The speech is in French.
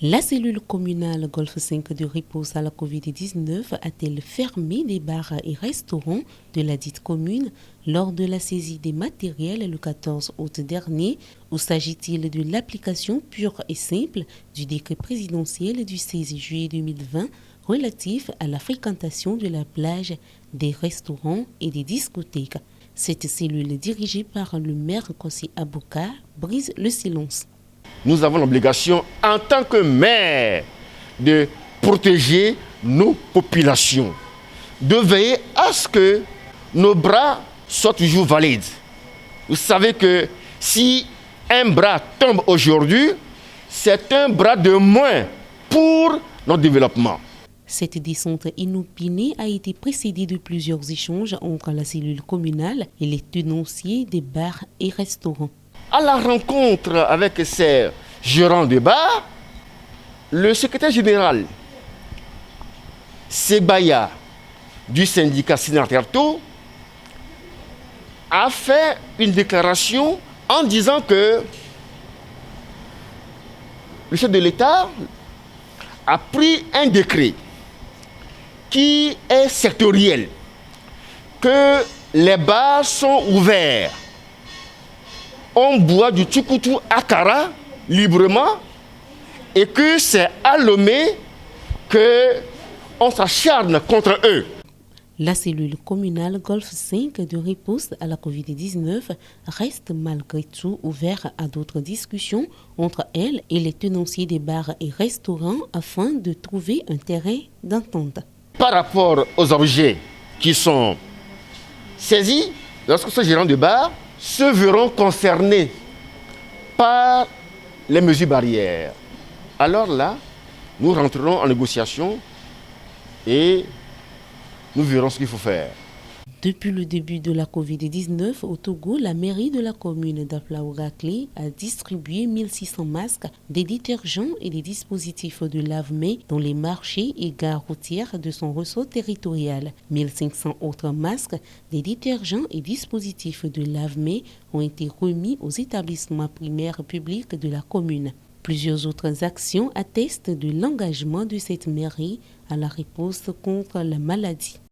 La cellule communale Golfe 5 de réponse à la Covid-19 a-t-elle fermé des bars et restaurants de la dite commune lors de la saisie des matériels le 14 août dernier, ou s'agit-il de l'application pure et simple du décret présidentiel du 16 juillet 2020 relatif à la fréquentation de la plage, des restaurants et des discothèques? Cette cellule dirigée par le maire Kossi Abouka brise le silence. Nous avons l'obligation, en tant que maire, de protéger nos populations, de veiller à ce que nos bras soient toujours valides. Vous savez que si un bras tombe aujourd'hui, c'est un bras de moins pour notre développement. Cette descente inopinée a été précédée de plusieurs échanges entre la cellule communale et les tenanciers des bars et restaurants. À la rencontre avec ces gérants de bar, le secrétaire général Sebaya du syndicat Sinarterto a fait une déclaration en disant que le chef de l'État a pris un décret qui est sectoriel, que les bars sont ouverts. On boit du Tchoukoutou Akara librement et que c'est à Lomé qu'on s'acharne contre eux. La cellule communale Golfe 5 de réponse à la Covid-19 reste malgré tout ouverte à d'autres discussions entre elle et les tenanciers des bars et restaurants afin de trouver un terrain d'entente. Par rapport aux objets qui sont saisis, lorsque ces gérants de bar se verront concernés par les mesures barrières, alors là, nous rentrerons en négociation et nous verrons ce qu'il faut faire. Depuis le début de la Covid-19 au Togo, la mairie de la commune d'Aflaougakli a distribué 1600 masques, des détergents et des dispositifs de lave-mains dans les marchés et gares routières de son ressort territorial. 1500 autres masques, des détergents et dispositifs de lave-mains ont été remis aux établissements primaires publics de la commune. Plusieurs autres actions attestent de l'engagement de cette mairie à la réponse contre la maladie.